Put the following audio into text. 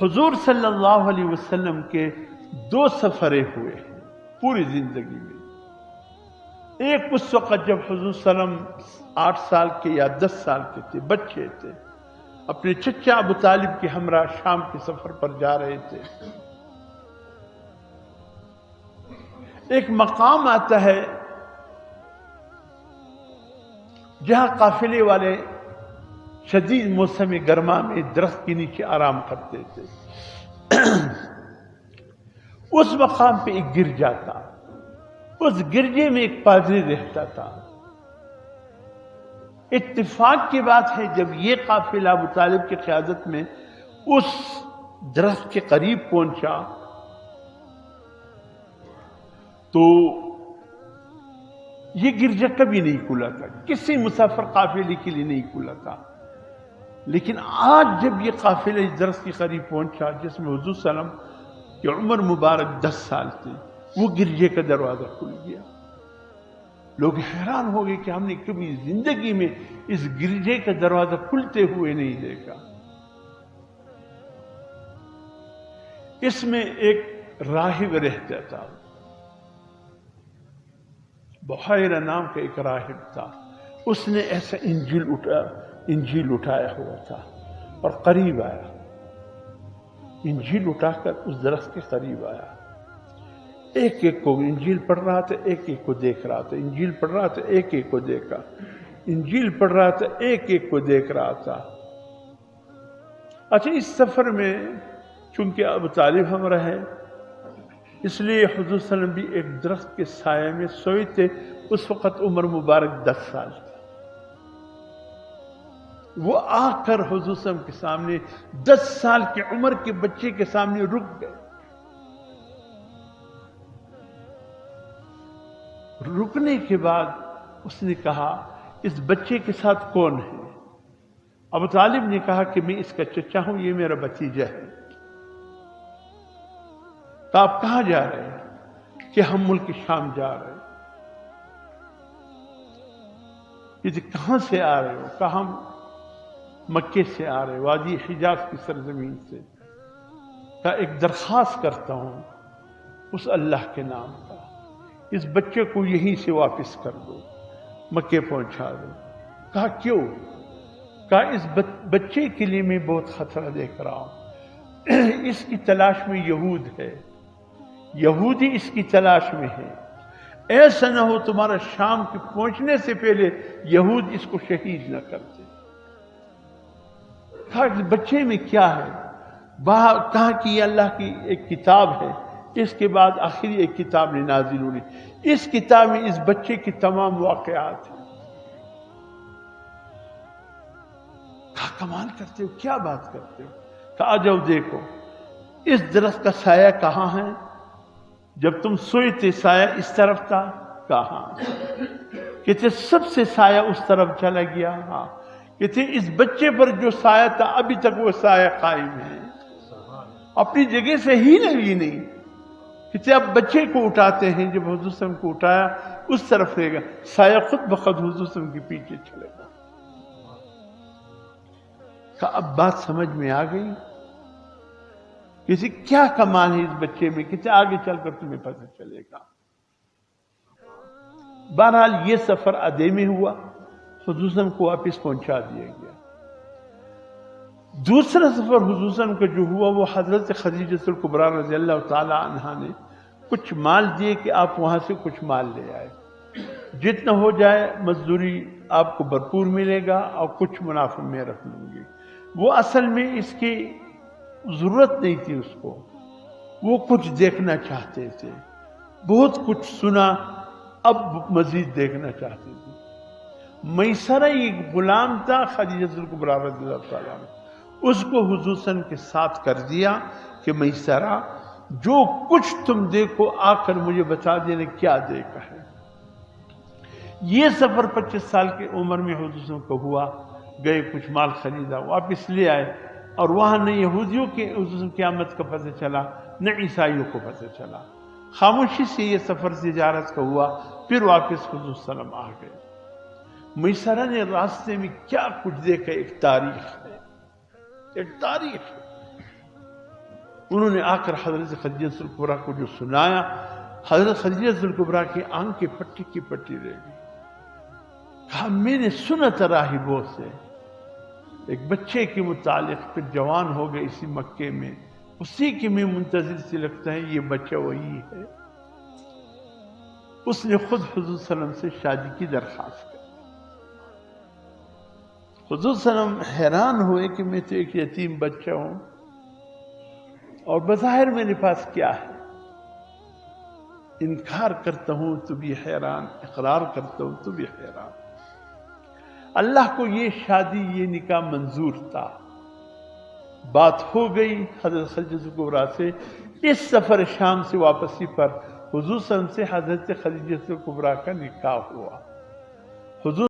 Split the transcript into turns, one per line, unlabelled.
حضور صلی اللہ علیہ وسلم کے 2 سفریں ہوئے ہیں پوری زندگی میں۔ ایک اس وقت جب حضور صلی اللہ علیہ وسلم 8 سال کے یا 10 سال کے تھے، بچے تھے، اپنے چچا ابو طالب کے ہمراہ شام کے سفر پر جا رہے تھے۔ ایک مقام آتا ہے جہاں قافلے والے شدید موسم گرما میں درخت کے نیچے آرام کرتے تھے۔ اس مقام پہ ایک گرجا تھا، اس گرجے میں ایک پادری رہتا تھا۔ اتفاق کی بات ہے جب یہ قافلہ ابو طالب کی قیادت میں اس درخت کے قریب پہنچا تو یہ گرجا کبھی نہیں کھلا تھا، کسی مسافر قافلے کے لیے نہیں کھلا تھا۔ لیکن آج جب یہ قافلہ اس درخت کے قریب پہنچا جس میں حضور صلی اللہ علیہ وسلم کی عمر مبارک 10 سال تھی، وہ گرجے کا دروازہ کھل گیا۔ لوگ حیران ہو گئے کہ ہم نے کبھی زندگی میں اس گرجے کا دروازہ کھلتے ہوئے نہیں دیکھا۔ اس میں ایک راہب رہتا تھا، بحیرہ نام کا ایک راہب تھا۔ اس نے ایسا انجیل اٹھایا ہوا تھا اور قریب آیا، انجیل اٹھا کر اس درخت کے قریب آیا، ایک ایک کو انجیل پڑھ رہا تھا، ایک ایک کو دیکھ رہا تھا، انجیل پڑھ رہا تھا، ایک ایک کو دیکھا، انجیل پڑھ رہا تھا، ایک ایک کو دیکھ رہا تھا۔ اچھا، اس سفر میں چونکہ ابو طالب ہم رہے، اس لیے حضور صلی اللہ علیہ وسلم بھی ایک درخت کے سائے میں سوئے تھے۔ اس وقت عمر مبارک 10 سال تھی۔ وہ آ کر حضور صلی اللہ علیہ وسلم کے سامنے 10 سال کی عمر کے بچے کے سامنے رک گئے۔ رکنے کے بعد اس نے کہا، اس بچے کے ساتھ کون ہے؟ ابو طالب نے کہا کہ میں اس کا چچا ہوں، یہ میرا بھتیجا ہے۔ تو آپ کہاں جا رہے ہیں؟ کہ ہم ملک شام جا رہے ہیں۔ یہ کہاں سے آ رہے ہو؟ کہا ہم مکے سے آ رہے، وادی حجاز کی سرزمین سے۔ کہا ایک درخواست کرتا ہوں اس اللہ کے نام کا، اس بچے کو یہیں سے واپس کر دو، مکے پہنچا دو۔ کہا کیوں؟ کہا اس بچے کے لیے میں بہت خطرہ دیکھ رہا ہوں، اس کی تلاش میں یہود ہے، یہودی اس کی تلاش میں ہے، ایسا نہ ہو تمہارا شام کے پہنچنے سے پہلے یہود اس کو شہید نہ کرتے۔ کہا اس بچے میں کیا ہے؟ کہا کہ یہ اللہ کی ایک کتاب ہے، اس کے بعد آخری ایک کتاب نازل ہوئی، اس کتاب میں اس بچے کی تمام واقعات ہیں۔ کہا کمال کرتے ہو، کیا بات کرتے ہو؟ کہا آ جاؤ دیکھو، اس درخت کا سایہ کہاں ہے؟ جب تم سوئے تھے سایہ اس طرف تھا؟ کہاں؟ کہتے سب سے سایہ اس طرف چلا گیا۔ ہاں۔ کہتے اس بچے پر جو سایہ تھا ابھی تک وہ سایہ قائم ہے، اپنی جگہ سے ہی نہیں۔ کہتے اب بچے کو اٹھاتے ہیں، جب حضور صلی اللہ علیہ وسلم کو اٹھایا اس طرف رہے گا، سایہ خود بخود حضور صلی اللہ علیہ وسلم کے پیچھے چلے گا۔ کہ اب بات سمجھ میں آ گئی، کسی کیا کمال ہے اس بچے میں، کسی آگے چل کر تمہیں پتہ چلے گا۔ بہرحال یہ سفر ادے میں ہوا، حضور صلی اللہ علیہ وسلم کو واپس پہنچا دیا گیا۔ دوسرا سفر حضور صلی اللہ علیہ وسلم کا جو ہوا وہ حضرت خدیجہ الکبریٰ رضی اللہ تعالی عنہا نے کچھ مال دیے کہ آپ وہاں سے کچھ مال لے آئے، جتنا ہو جائے مزدوری آپ کو بھرپور ملے گا اور کچھ منافع میں رکھ لوں گی۔ وہ اصل میں اس کی ضرورت نہیں تھی اس کو، وہ کچھ دیکھنا چاہتے تھے، بہت کچھ سنا، اب مزید دیکھنا چاہتے تھے۔ میسرہ ایک غلام تھا خدیجہ الکبریٰ رضی اللہ تعالیٰ عنہ، اس کو حضور صلی اللہ علیہ وسلم کے ساتھ کر دیا کہ میسرہ جو کچھ تم دیکھو آ کر مجھے بتا دینا کیا دیکھا ہے۔ یہ سفر 25 سال کی عمر میں حضور صلی اللہ علیہ وسلم کو ہوا، گئے کچھ مال خریدا، واپس لے آئے، اور وہاں نہ یہودیوں کے حضور صلی اللہ علیہ وسلم کی آمد کا پتہ چلا نہ عیسائیوں کو پتہ چلا۔ خاموشی سے یہ سفر تجارت کا ہوا، پھر واپس حضور صلی اللہ علیہ وسلم آ گئے۔ میسرہ نے راستے میں کیا کچھ دیکھا، ایک تاریخ ہے، ایک تاریخ ہے۔ انہوں نے آ کر حضرت خدیجہ الکبریٰ کو جو سنایا، حضرت خدیجہ الکبریٰ کی آنکھیں پٹی کی پٹی رہ گئی. کہا میں نے سنا تھا راہبوں سے ایک بچے کے متعلق، پھر جوان ہو گئے اسی مکے میں، اسی کی میں منتظر سے لگتا ہے یہ بچہ وہی ہے. اس نے خود حضور صلی اللہ علیہ وسلم سے شادی کی درخواست کی. حضور صلی اللہ علیہ وسلم حیران ہوئے کہ میں تو ایک یتیم بچہ ہوں اور بظاہر میرے پاس کیا ہے، انکار کرتا ہوں تو بھی حیران، اقرار کرتا ہوں تو بھی حیران. اللہ کو یہ شادی، یہ نکاح منظور تھا. بات ہو گئی حضرت خدیجہ الکبریٰ سے. اس سفر شام سے واپسی پر حضور صلی اللہ علیہ وسلم سے حضرت خدیجہ الکبریٰ کا نکاح ہوا.